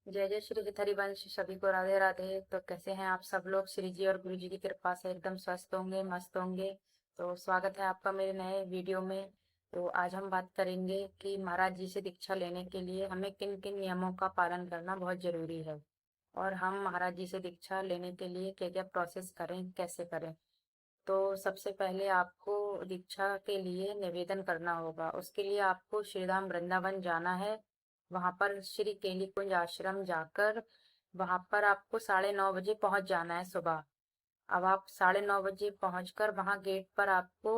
जय जय श्री हरिवंश। सभी को राधे राधे। तो कैसे हैं आप सब लोग? श्री जी और गुरु जी की कृपा से एकदम स्वस्थ होंगे, मस्त होंगे। तो स्वागत है आपका मेरे नए वीडियो में। तो आज हम बात करेंगे कि महाराज जी से दीक्षा लेने के लिए हमें किन किन नियमों का पालन करना बहुत जरूरी है, और हम महाराज जी से दीक्षा लेने के लिए क्या क्या प्रोसेस करें, कैसे करें। तो सबसे पहले आपको दीक्षा के लिए निवेदन करना होगा। उसके लिए आपको श्रीधाम वृंदावन जाना है। वहां पर श्री केली कुंज आश्रम जाकर वहां पर आपको 9:30 बजे पहुंच जाना है सुबह। अब आप 9:30 बजे पहुंचकर वहां गेट पर आपको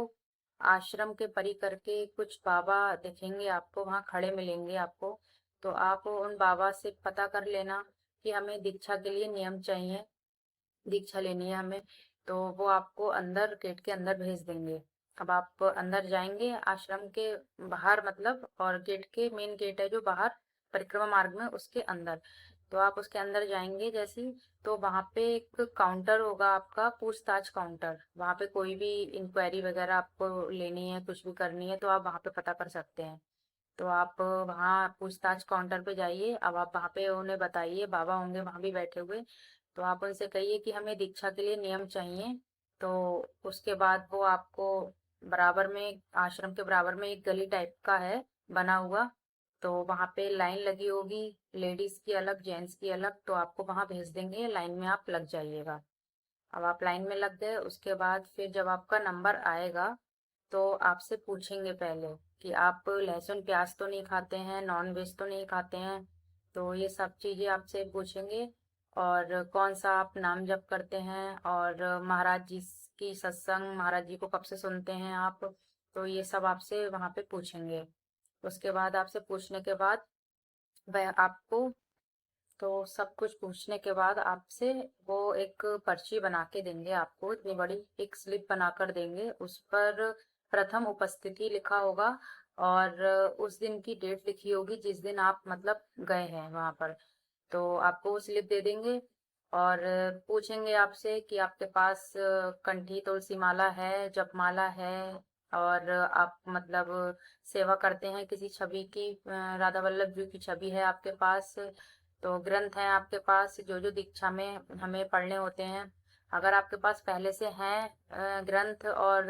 आश्रम के परी करके कुछ बाबा दिखेंगे, आपको वहां खड़े मिलेंगे आपको। तो आप उन बाबा से पता कर लेना कि हमें दीक्षा के लिए नियम चाहिए, दीक्षा लेनी है हमें। तो वो आपको अंदर गेट के अंदर भेज देंगे। अब आप अंदर जाएंगे आश्रम के बाहर, मतलब, और गेट के मेन गेट है जो बाहर परिक्रमा मार्ग में, उसके अंदर। तो आप उसके अंदर जाएंगे जैसे ही, तो वहां पे एक काउंटर होगा आपका, पूछताछ काउंटर। वहां पे कोई भी इंक्वायरी वगैरह आपको लेनी है, कुछ भी करनी है, तो आप वहां पे पता कर सकते हैं। तो आप वहाँ पूछताछ काउंटर पे जाइए। अब आप वहाँ पे उन्हें बताइए, बाबा होंगे वहाँ भी बैठे हुए। तो आप उनसे कहिए कि हमें दीक्षा के लिए नियम चाहिए। तो उसके बाद वो आपको बराबर में, आश्रम के बराबर में एक गली टाइप का है बना हुआ। तो वहाँ पे लाइन लगी होगी, लेडीज की अलग, जेंट्स की अलग। तो आपको वहाँ भेज देंगे, लाइन में आप लग जाइएगा। अब आप लाइन में लग गए, उसके बाद फिर जब आपका नंबर आएगा तो आपसे पूछेंगे पहले कि आप लहसुन प्याज तो नहीं खाते हैं, नॉन वेज तो नहीं खाते हैं। तो ये सब चीजें आपसे पूछेंगे। और कौन सा आप नाम जप करते हैं, और महाराज जी की सत्संग, महाराज जी को कब से सुनते हैं आप। तो ये सब आपसे वहां पे पूछेंगे। उसके बाद आपसे पूछने के बाद वह आपको, तो सब कुछ पूछने के बाद आपसे वो एक पर्ची बना के देंगे आपको, इतनी बड़ी एक स्लिप बना कर देंगे। उस पर प्रथम उपस्थिति लिखा होगा, और उस दिन की डेट लिखी होगी जिस दिन आप मतलब गए हैं वहां पर। तो आपको वो स्लिप दे देंगे, और पूछेंगे आपसे कि आपके पास कंठी तुलसी माला है, जपमाला है, और आप मतलब सेवा करते हैं किसी छवि की, राधा वल्लभ जी की छवि है आपके पास। तो ग्रंथ हैं आपके पास जो जो दीक्षा में हमें पढ़ने होते हैं। अगर आपके पास पहले से हैं ग्रंथ और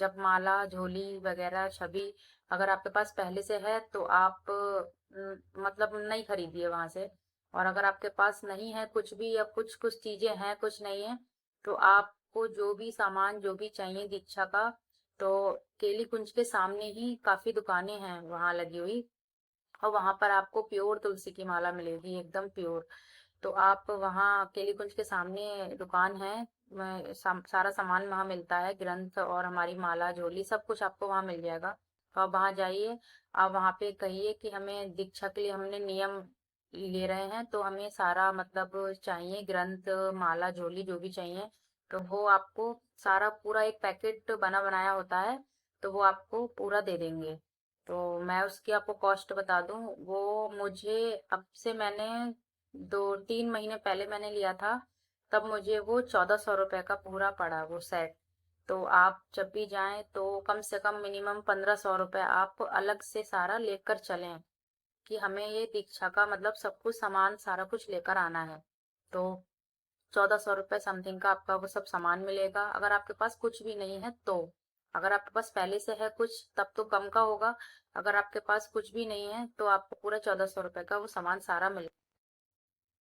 जपमाला, झोली वगैरह छवि, अगर आपके पास पहले से है तो आप मतलब नहीं खरीदिए वहां से। और अगर आपके पास नहीं है कुछ भी, या कुछ कुछ चीजें हैं कुछ नहीं है, तो आपको जो भी सामान जो भी चाहिए दीक्षा का, तो केली कुंज के सामने ही काफी दुकानें हैं वहां लगी हुई, और वहां पर आपको प्योर तुलसी की माला मिलेगी, एकदम प्योर। तो आप वहाँ केली कुंज के सामने दुकान है, सारा सामान वहाँ मिलता है, ग्रंथ और हमारी माला, झोली, सब कुछ आपको वहाँ मिल जाएगा। तो आप वहाँ जाइए। आप वहाँ पे कहिए कि हमें दीक्षा के लिए हमने नियम ले रहे हैं, तो हमें सारा मतलब चाहिए, ग्रंथ, माला, झोली, जो भी चाहिए। तो वो आपको सारा पूरा एक पैकेट बना बनाया होता है, तो वो आपको पूरा दे देंगे। तो मैं उसकी आपको कॉस्ट बता दूं, वो मुझे, अब से मैंने 2-3 महीने पहले मैंने लिया था, तब मुझे वो 1400 रुपये का पूरा पड़ा वो सेट। तो आप जब भी जाएं तो कम से कम मिनिमम 1500 रुपये आप अलग से सारा लेकर चलें, कि हमें ये दीक्षा का मतलब सब कुछ सामान सारा कुछ लेकर आना है। तो 1400 रुपये समथिंग का आपका वो सब सामान मिलेगा, अगर आपके पास कुछ भी नहीं है तो। अगर आपके पास पहले से है कुछ तब तो कम का होगा। अगर आपके पास कुछ भी नहीं है तो आपको पूरा 1400 रुपये का वो सामान सारा मिलेगा।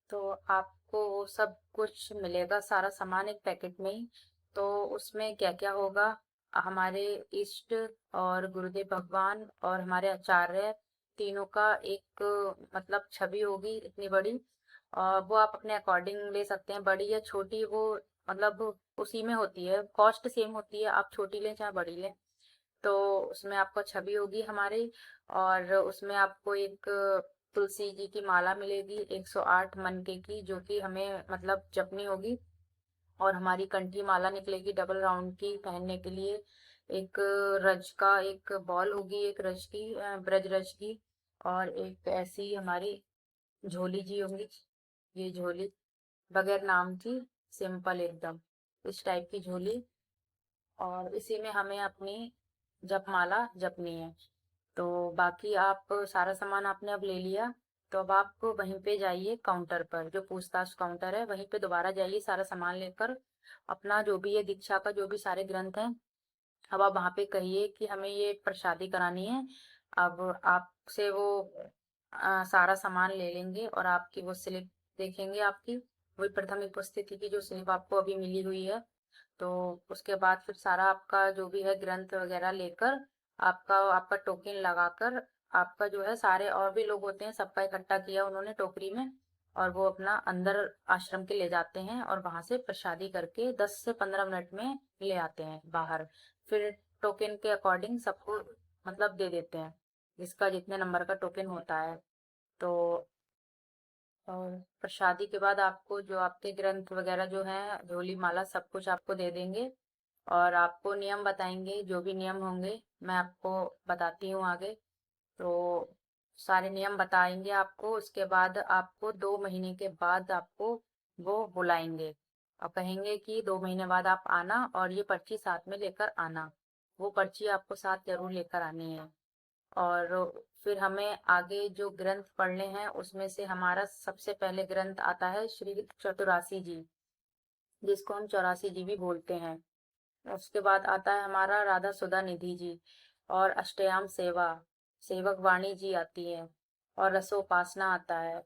तो आपको वो सब कुछ मिलेगा, सारा सामान एक पैकेट में ही। तो उसमें क्या क्या होगा, हमारे इष्ट और गुरुदेव भगवान और हमारे आचार्य, तीनों का एक मतलब छवि होगी इतनी बड़ी। और वो आप अपने अकॉर्डिंग ले सकते हैं, बड़ी या छोटी, वो मतलब उसी में होती है, कॉस्ट सेम होती है, आप छोटी लें चाहे बड़ी लें। तो उसमें आपको छवि होगी हमारी, और उसमें आपको एक तुलसी जी की माला मिलेगी 108 मनके की, जो कि हमें मतलब जपनी होगी। और हमारी कंठी माला निकलेगी डबल राउंड की पहनने के लिए। एक रज का एक बॉल होगी, एक रज की, ब्रज रज की। और एक ऐसी हमारी झोली जी होंगी, ये झोली बगैर नाम की, सिंपल एकदम, इस टाइप की झोली। और इसी में हमें अपनी जपमाला जपनी है। तो बाकी आप सारा सामान आपने अब ले लिया। तो अब आप वहीं पे जाइए काउंटर पर, जो पूछताछ काउंटर है वहीं पे दोबारा जाइए, सारा सामान लेकर अपना जो भी है दीक्षा का जो भी सारे ग्रंथ हैं, अब आप वहाँ पे कहिए कि हमें ये प्रसादी करानी है। अब आपसे वो सारा सामान ले लेंगे और आपकी वो स्लिप देखेंगे, आपकी वही प्रथम उपस्थिति की जो स्लिप आपको अभी मिली हुई है। तो उसके बाद फिर सारा आपका जो भी है ग्रंथ वगैरह लेकर आपका आपका टोकन लगाकर आपका जो है सारे और भी लोग होते हैं सबका इकट्ठा किया उन्होंने टोकरी में, और वो अपना अंदर आश्रम के ले जाते हैं और वहां से प्रसादी करके 10 से 15 मिनट में ले आते हैं बाहर। फिर टोकन के अकॉर्डिंग सबको मतलब दे देते हैं, जिसका जितने नंबर का टोकन होता है। तो और प्रसादी के बाद आपको जो आपके ग्रंथ वगैरह जो हैं झोली माला सब कुछ आपको दे देंगे, और आपको नियम बताएंगे, जो भी नियम होंगे मैं आपको बताती हूँ आगे। तो सारे नियम बताएंगे आपको, उसके बाद आपको 2 महीने के बाद आपको वो बुलाएंगे और कहेंगे कि 2 महीने बाद आप आना और ये पर्ची साथ में लेकर आना। वो पर्ची आपको साथ जरूर लेकर आनी है। और फिर हमें आगे जो ग्रंथ पढ़ने हैं उसमें से हमारा सबसे पहले ग्रंथ आता है श्री चतुरासी जी, जिसको हम 84 जी भी बोलते हैं। उसके बाद आता है हमारा राधा सुधा निधि जी, और अष्टयाम सेवा, सेवक वाणी जी आती है, और रसोपासना आता है।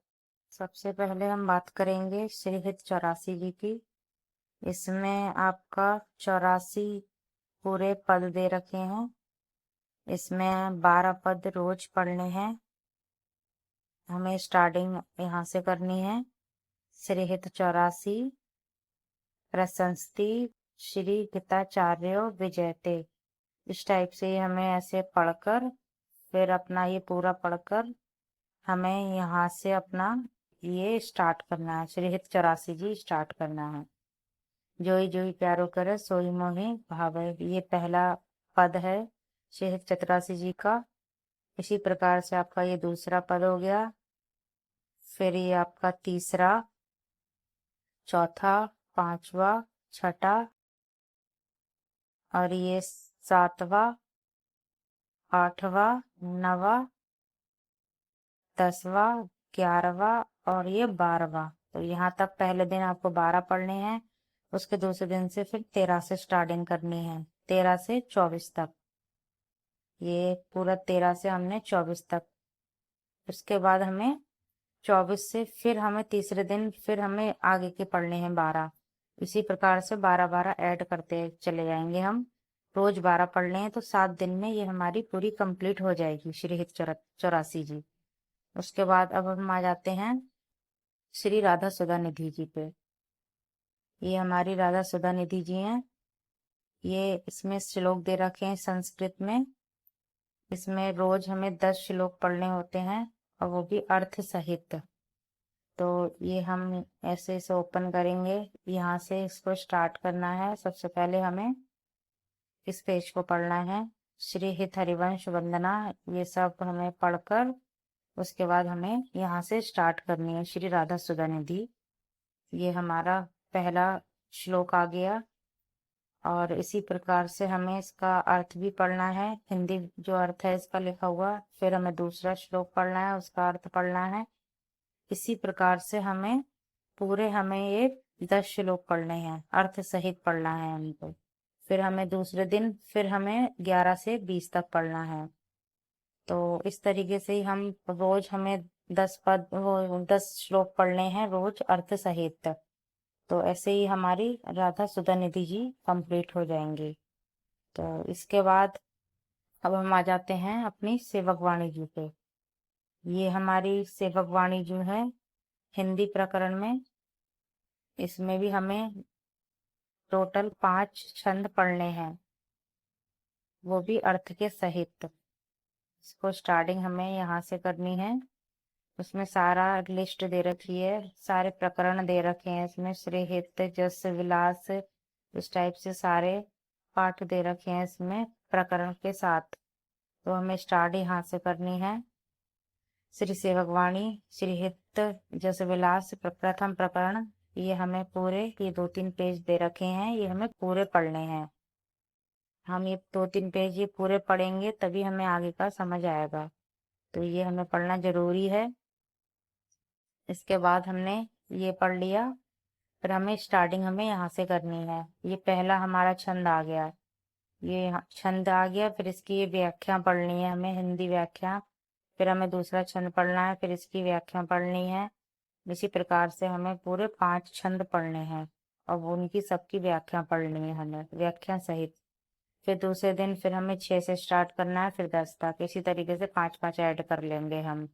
सबसे पहले हम बात करेंगे श्री हित 84 जी की। इसमें आपका 84 पूरे पद दे रखे हैं। इसमें 12 पद रोज पढ़ने हैं। हमें स्टार्टिंग यहाँ से करनी है। श्री हित 84 प्रशंति श्री गीताचार्य विजयते, इस टाइप से हमें ऐसे पढ़कर फिर अपना ये पूरा पढ़कर हमें यहाँ से अपना ये स्टार्ट करना है। श्री हित 84 जी स्टार्ट करना है। जोई जोई प्यारो करे सोई मोहि भावे, ये पहला पद है श्री हित 84 जी का। इसी प्रकार से आपका ये दूसरा पद हो गया, फिर ये आपका तीसरा, चौथा, पांचवा, छठा, और ये सातवां, आठवां, नवा, 10वां, 11वां और ये 12वां। तो यहाँ तक पहले दिन आपको 12 पढ़ने हैं। उसके दूसरे दिन से फिर 13 से स्टार्टिंग करनी है, 13 से 24 तक। ये पूरा 13 से हमने 24 तक। उसके बाद हमें 24 से फिर हमें तीसरे दिन फिर हमें आगे के पढ़ने हैं 12। इसी प्रकार से 12-12 ऐड करते चले जाएंगे हम। रोज 12 पढ़ लें तो 7 दिन में ये हमारी पूरी कंप्लीट हो जाएगी श्री हित 84 जी। उसके बाद अब हम आ जाते हैं श्री राधा सुधा निधि जी पे। ये हमारी राधा सुधा निधि जी हैं। ये इसमें श्लोक दे रखे हैं संस्कृत में। इसमें रोज हमें 10 श्लोक पढ़ने होते हैं, और वो भी अर्थ सहित। तो ये हम ऐसे इसे ओपन करेंगे, यहाँ से इसको स्टार्ट करना है। सबसे पहले हमें इस पेज को पढ़ना है, श्री हित हरिवंश वंदना, ये सब हमें पढ़कर उसके बाद हमें यहाँ से स्टार्ट करनी है श्री राधा सुधा निधि। ये हमारा पहला श्लोक आ गया, और इसी प्रकार से हमें इसका अर्थ भी पढ़ना है, हिंदी जो अर्थ है इसका लिखा हुआ। फिर हमें दूसरा श्लोक पढ़ना है, उसका अर्थ पढ़ना है। इसी प्रकार से हमें ये 10 श्लोक पढ़ने हैं, अर्थ सहित पढ़ना है हमको। फिर हमें दूसरे दिन फिर हमें 11 से 20 तक पढ़ना है। तो इस तरीके से ही हम रोज हमें 10 श्लोक पढ़ने हैं रोज अर्थ सहित। तो ऐसे ही हमारी राधा सुधा निधि जी कंप्लीट हो जाएंगे। तो इसके बाद अब हम आ जाते हैं अपनी सेवक वाणी जी पे। ये हमारी सेवक वाणी जो है हिंदी प्रकरण में, इसमें भी हमें टोटल 5 छंद पढ़ने हैं, वो भी अर्थ के सहित। इसको स्टार्टिंग हमें यहाँ से करनी है। उसमें सारा लिस्ट दे रखी है, सारे प्रकरण दे रखे हैं इसमें, श्री हित जस विलास, इस टाइप से सारे पाठ दे रखे हैं इसमें प्रकरण के साथ। तो हमें स्टार्ट यहाँ से करनी है। श्री सेवक वाणी श्री हित जस विलास प्रथम प्रकरण, ये हमें पूरे ये 2-3 पेज दे रखे हैं, ये हमें पूरे पढ़ने हैं। हम ये 2-3 पेज ये पूरे पढ़ेंगे तभी हमें आगे का समझ आएगा। तो ये हमें पढ़ना जरूरी है। इसके बाद हमने ये पढ़ लिया। फिर हमें स्टार्टिंग हमें यहाँ से करनी है। ये पहला हमारा छंद आ गया, ये छंद आ गया। फिर इसकी ये व्याख्या पढ़नी है हमें, हिंदी व्याख्या। फिर हमें दूसरा छंद पढ़ना है, फिर इसकी व्याख्या पढ़नी है। इसी प्रकार से हमें पूरे 5 छंद पढ़ने हैं और वो उनकी सबकी व्याख्या पढ़नी है हमें, व्याख्या सहित। फिर दूसरे दिन फिर हमें 6 से स्टार्ट करना है, फिर 10 तक। इसी तरीके से 5-5 ऐड कर लेंगे हम।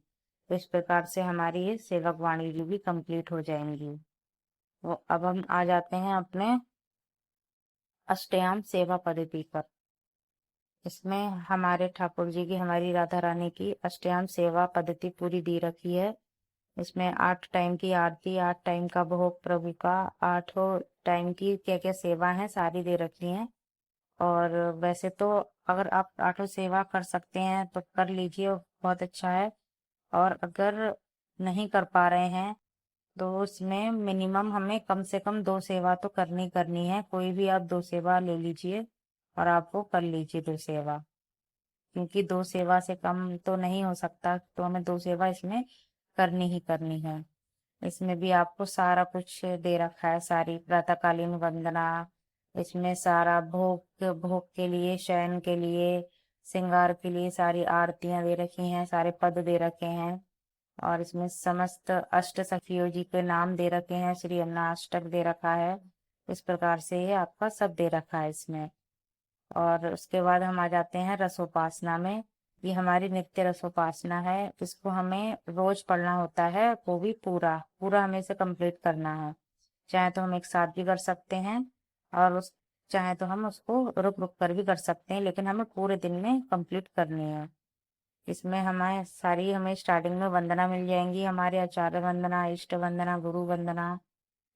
तो इस प्रकार से हमारी ये सेवक वाणी भी कंप्लीट हो जाएंगी। वो अब हम आ जाते हैं अपने अष्टयाम सेवा पद्धति पर। इसमें हमारे ठाकुर जी की, हमारी राधा रानी की अष्टयाम सेवा पद्धति पूरी दी रखी है। इसमें 8 टाइम की आरती, 8 टाइम का भोग प्रभु का, 8 टाइम की क्या क्या सेवा है सारी दे रखी हैं। और वैसे तो अगर आप 8 सेवा कर सकते हैं तो कर लीजिए, बहुत अच्छा है। और अगर नहीं कर पा रहे हैं तो उसमें मिनिमम हमें कम से कम 2 सेवा तो करनी है। कोई भी आप 2 सेवा ले लीजिए और आप वो कर लीजिए 2 सेवा, क्योंकि 2 सेवा से कम तो नहीं हो सकता। तो हमें 2 सेवा इसमें करनी ही करनी है। इसमें भी आपको सारा कुछ दे रखा है, सारी प्रातःकालीन वंदना, इसमें सारा भोग, भोग के लिए, शयन के लिए, श्रृंगार के लिए सारी आरतियां दे रखी हैं, सारे पद दे रखे हैं। और इसमें समस्त अष्ट सखियों जी के नाम दे रखे हैं, श्री अन्नाष्टक दे रखा है। इस प्रकार से ये आपका सब दे रखा है इसमें। और उसके बाद हम आ जाते हैं रसोपासना में। ये हमारी नित्य रसोपासना है। इसको हमें रोज पढ़ना होता है, वो भी पूरा पूरा हमें इसे कंप्लीट करना है। चाहे तो हम एक साथ भी कर सकते हैं और उस चाहे तो हम उसको रुक रुक कर भी कर सकते हैं, लेकिन हमें पूरे दिन में कंप्लीट करनी है। इसमें हमें स्टार्टिंग में वंदना मिल जाएंगी, हमारे आचार्य वंदना, इष्ट वंदना, गुरु वंदना,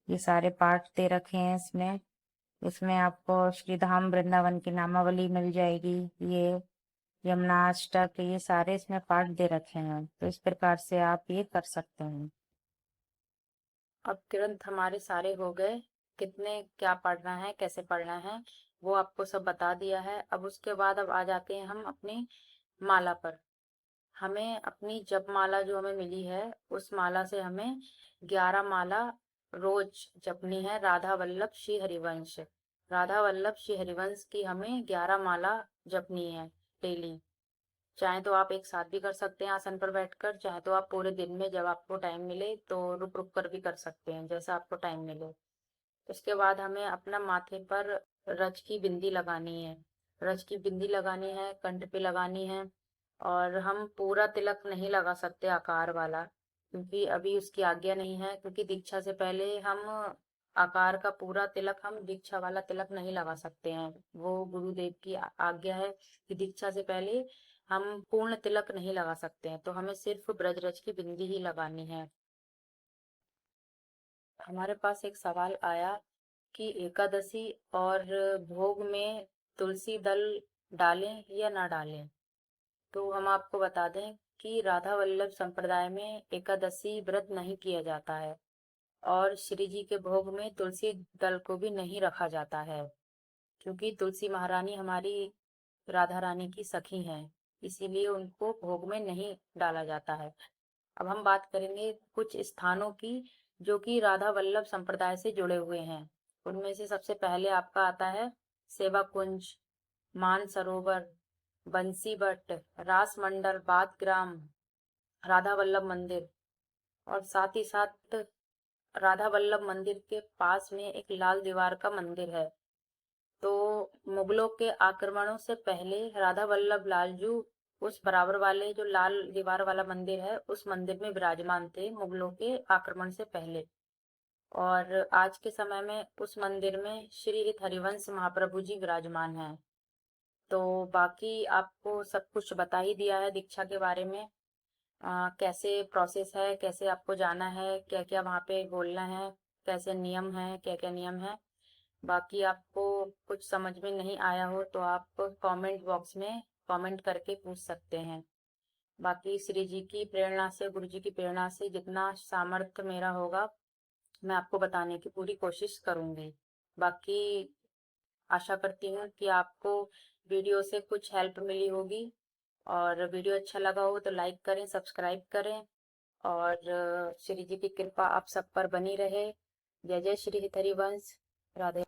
ये सारे पाठ दे रखे हैं इसमें। इसमें आपको श्री धाम वृंदावन की नामावली मिल जाएगी, ये यमुना अष्टक, ये सारे इसमें पाठ दे रखे हैं। तो इस प्रकार से आप ये कर सकते हैं। अब ग्रंथ हमारे सारे हो गए, कितने क्या पढ़ना है, कैसे पढ़ना है, वो आपको सब बता दिया है। अब उसके बाद अब आ जाते हैं हम अपनी माला पर। हमें अपनी जप माला जो हमें मिली है, उस माला से हमें 11 माला रोज जपनी है। राधा वल्लभ श्री हरिवंश, राधा वल्लभ श्री हरिवंश की हमें 11 माला जपनी है डेली। चाहे तो आप एक साथ भी कर सकते हैं आसन पर बैठकर, चाहे तो आप पूरे दिन में जब आपको टाइम मिले तो रुक रुक कर भी कर सकते हैं, जैसा आपको टाइम मिले। उसके बाद हमें अपना माथे पर रज की बिंदी लगानी है। रज की बिंदी लगानी है, कंठ पे लगानी है। और हम पूरा तिलक नहीं लगा सकते आकार वाला, क्योंकि अभी उसकी आज्ञा नहीं है। क्योंकि दीक्षा से पहले हम आकार का पूरा तिलक, हम दीक्षा वाला तिलक नहीं लगा सकते हैं। वो गुरुदेव की आज्ञा है कि दीक्षा से पहले हम पूर्ण तिलक नहीं लगा सकते हैं। तो हमें सिर्फ ब्रजरज की बिंदी ही लगानी है। हमारे पास एक सवाल आया कि एकादशी और भोग में तुलसी दल डालें या ना डालें। तो हम आपको बता दें कि राधा वल्लभ संप्रदाय में एकादशी व्रत नहीं किया जाता है और श्री जी के भोग में तुलसी दल को भी नहीं रखा जाता है, क्योंकि तुलसी महारानी हमारी राधा रानी की सखी हैं, इसीलिए उनको भोग में नहीं डाला जाता है। अब हम बात करेंगे कुछ स्थानों की जो कि राधा वल्लभ संप्रदाय से जुड़े हुए हैं। उनमें से सबसे पहले आपका आता है सेवा कुंज, मान सरोवर, बंसी भट्ट, रास मंडल, बादग्राम, राधा वल्लभ मंदिर। और साथ ही साथ राधा वल्लभ मंदिर के पास में एक लाल दीवार का मंदिर है। तो मुगलों के आक्रमणों से पहले राधा वल्लभ लालजू उस बराबर वाले जो लाल दीवार वाला मंदिर है, उस मंदिर में विराजमान थे मुगलों के आक्रमण से पहले। और आज के समय में उस मंदिर में श्री हरिवंश महाप्रभु जी विराजमान हैं। तो बाकी आपको सब कुछ बता ही दिया है दीक्षा के बारे में। कैसे प्रोसेस है, कैसे आपको जाना है, क्या क्या वहाँ पे बोलना है, कैसे नियम है, क्या क्या नियम है। बाकी आपको कुछ समझ में नहीं आया हो तो आप कमेंट बॉक्स में कमेंट करके पूछ सकते हैं। बाकी श्री जी की प्रेरणा से, गुरु जी की प्रेरणा से जितना सामर्थ्य मेरा होगा, मैं आपको बताने की पूरी कोशिश करूंगी। बाकी आशा करती हूँ कि आपको वीडियो से कुछ हेल्प मिली होगी। और वीडियो अच्छा लगा हो तो लाइक करें, सब्सक्राइब करें और श्री जी की कृपा आप सब पर बनी रहे। जय जय श्री हरिवंश। राधे।